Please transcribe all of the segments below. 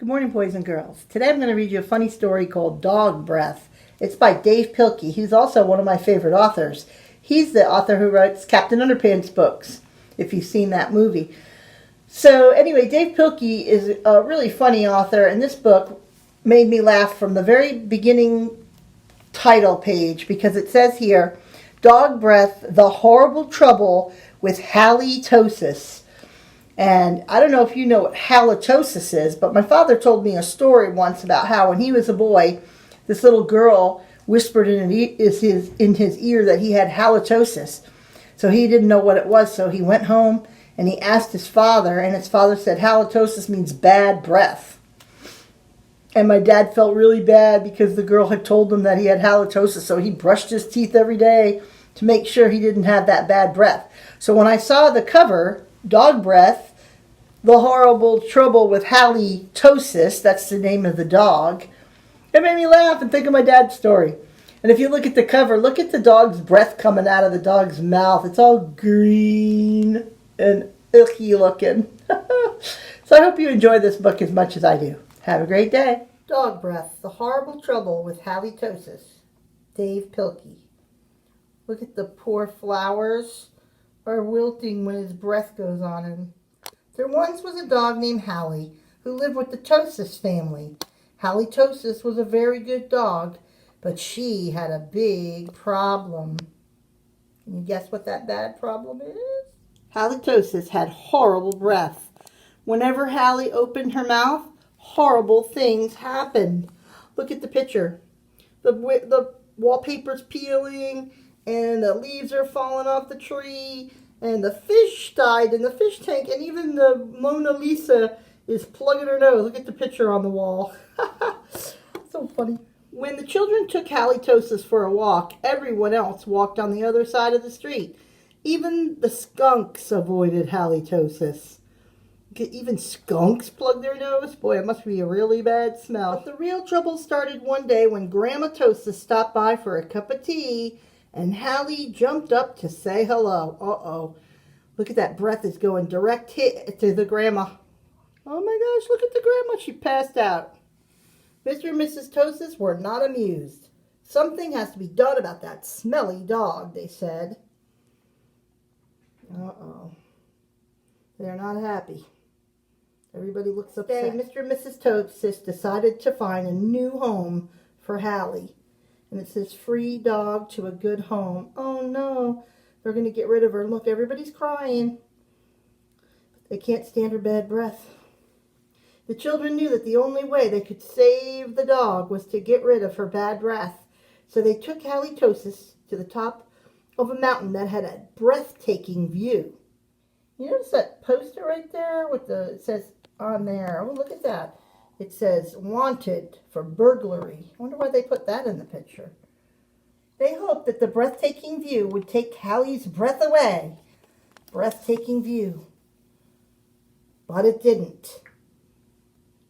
Good morning, boys and girls. Today I'm going to read you a funny story called Dog Breath. It's by Dav Pilkey. He's also one of my favorite authors. He's the author who writes Captain Underpants books, if you've seen that movie. So anyway, Dav Pilkey is a really funny author, and this book made me laugh from the very beginning title page because it says here, Dog Breath, the horrible trouble with halitosis. And I don't know if you know what halitosis is, but my father told me a story once about how when he was a boy, this little girl whispered in his ear that he had halitosis. So he didn't know what it was, so he went home and he asked his father, and his father said halitosis means bad breath. And my dad felt really bad because the girl had told him that he had halitosis, so he brushed his teeth every day to make sure he didn't have that bad breath. So when I saw the cover, Dog Breath, the horrible trouble with halitosis, that's the name of the dog, it made me laugh and think of my dad's story. And if you look at the cover, look at the dog's breath coming out of the dog's mouth. It's all green and icky looking. So I hope you enjoy this book as much as I do. Have a great day. Dog Breath, the horrible trouble with halitosis. Dav Pilkey. Look at the poor flowers are wilting when his breath goes on him. There once was a dog named Hallie who lived with the Tosis family. Halitosis was a very good dog, but she had a big problem. Can you guess what that bad problem is? Halitosis had horrible breath. Whenever Hallie opened her mouth, horrible things happened. Look at the picture. The wallpaper's peeling, and the leaves are falling off the tree, and the fish died in the fish tank, and even the Mona Lisa is plugging her nose. Look at the picture on the wall. So funny. When the children took halitosis for a walk, everyone else walked on the other side of the street. Even the skunks avoided halitosis. Even skunks plug their nose? Boy, it must be a really bad smell. But the real trouble started one day when Grandma Tosis stopped by for a cup of tea, and Hallie jumped up to say hello. Uh-oh. Look at that breath is going direct hit to the grandma. Oh my gosh, look at the grandma. She passed out. Mr. and Mrs. Tosis were not amused. Something has to be done about that smelly dog, they said. Uh-oh. They're not happy. Everybody looks upset. Mr. and Mrs. Tosis decided to find a new home for Hallie. And it says, free dog to a good home. Oh no, they're going to get rid of her. Look, everybody's crying. They can't stand her bad breath. The children knew that the only way they could save the dog was to get rid of her bad breath. So they took halitosis to the top of a mountain that had a breathtaking view. You notice that poster right there with it says on there, oh look at that. It says, wanted for burglary. I wonder why they put that in the picture. They hoped that the breathtaking view would take Hallie's breath away. Breathtaking view. But it didn't.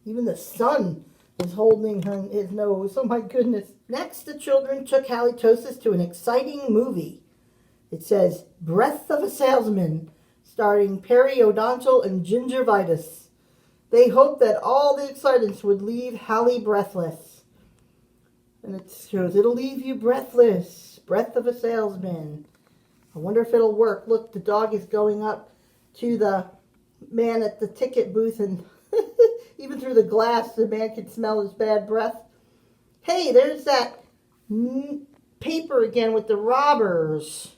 Even the sun is holding his nose. Oh my goodness. Next, the children took halitosis to an exciting movie. It says, Breath of a Salesman, starring periodontal and gingivitis. They hoped that all the excitants would leave Hallie breathless. And it shows, it'll leave you breathless. Breath of a Salesman. I wonder if it'll work. Look, the dog is going up to the man at the ticket booth, and even through the glass, the man can smell his bad breath. Hey, there's that paper again with the robbers.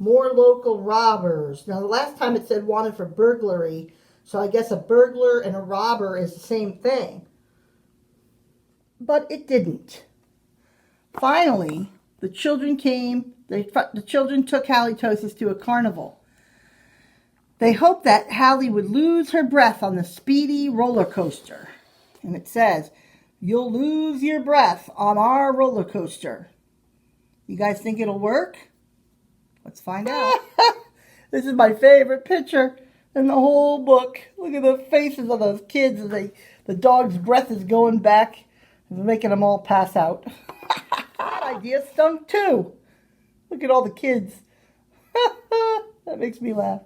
More local robbers. Now, the last time it said wanted for burglary, so I guess a burglar and a robber is the same thing. But it didn't. Finally, the children came. The children took halitosis to a carnival. They hoped that Hallie would lose her breath on the speedy roller coaster. And it says, you'll lose your breath on our roller coaster. You guys think it'll work? Let's find out. This is my favorite picture in the whole book. Look at the faces of those kids as the dog's breath is going back and making them all pass out. That idea stunk too. Look at all the kids. That makes me laugh.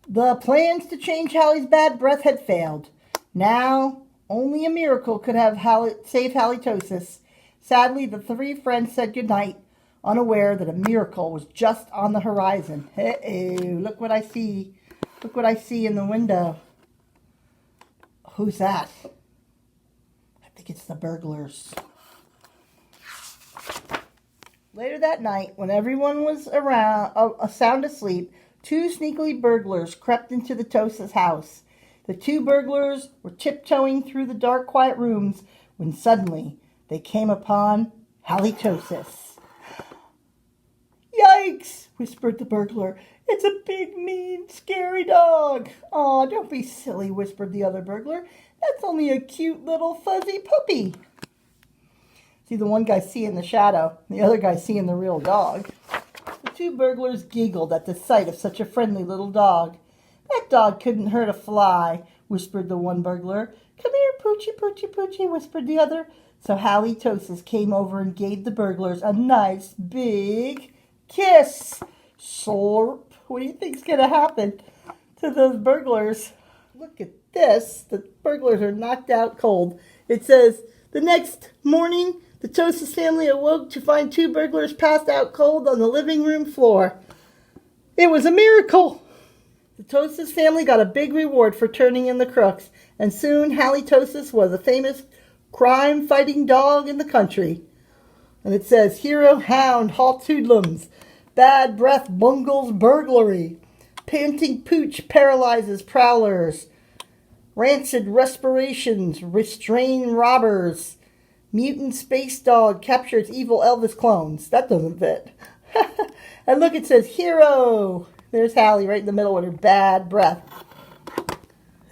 The plans to change Hallie's bad breath had failed. Now, only a miracle could have saved Halitosis. Sadly, the three friends said goodnight, unaware that a miracle was just on the horizon. Hey, look what I see. Look what I see in the window. Who's that? I think it's the burglars. Later that night, when everyone was around, sound asleep, two sneakily burglars crept into the Tosis house. The two burglars were tiptoeing through the dark, quiet rooms when suddenly they came upon Halitosis. "Yikes!" whispered the burglar. "It's a big, mean, scary dog." "Aw, don't be silly," whispered the other burglar. "That's only a cute little fuzzy puppy." See, the one guy seeing the shadow, the other guy seeing the real dog. The two burglars giggled at the sight of such a friendly little dog. "That dog couldn't hurt a fly," whispered the one burglar. "Come here, Poochie, Poochie, Poochie," whispered the other. So Halitosis came over and gave the burglars a nice big kiss. Slurp. What do you think's going to happen to those burglars? Look at this. The burglars are knocked out cold. It says, the next morning, the Tosis family awoke to find two burglars passed out cold on the living room floor. It was a miracle. The Tosis family got a big reward for turning in the crooks, and soon Halitosis was a famous crime-fighting dog in the country. And it says, Hero Hound halts hoodlums, Bad Breath bungles burglary, Panting Pooch paralyzes prowlers, Rancid respirations restrain robbers, Mutant Space Dog captures evil Elvis clones. That doesn't fit. And look, it says Hero. There's Hallie right in the middle with her bad breath.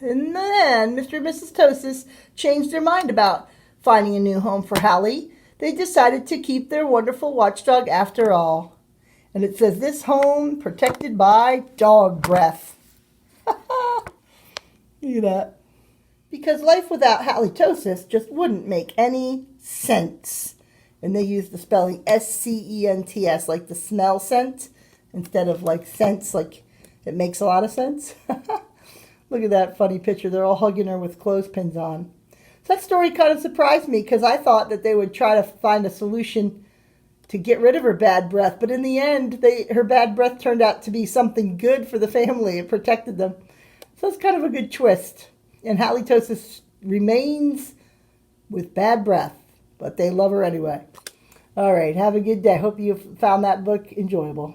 And then Mr. and Mrs. Tosis changed their mind about finding a new home for Hallie. They decided to keep their wonderful watchdog after all. And it says, this home protected by dog breath. Look at that. Because life without Halitosis just wouldn't make any sense. And they use the spelling S-C-E-N-T-S, like the smell scent, instead of like sense, like it makes a lot of sense. Look at that funny picture. They're all hugging her with clothespins on. So that story kind of surprised me because I thought that they would try to find a solution to get rid of her bad breath. But in the end, her bad breath turned out to be something good for the family. It protected them. So it's kind of a good twist. And Halitosis remains with bad breath, but they love her anyway. All right, have a good day. Hope you found that book enjoyable.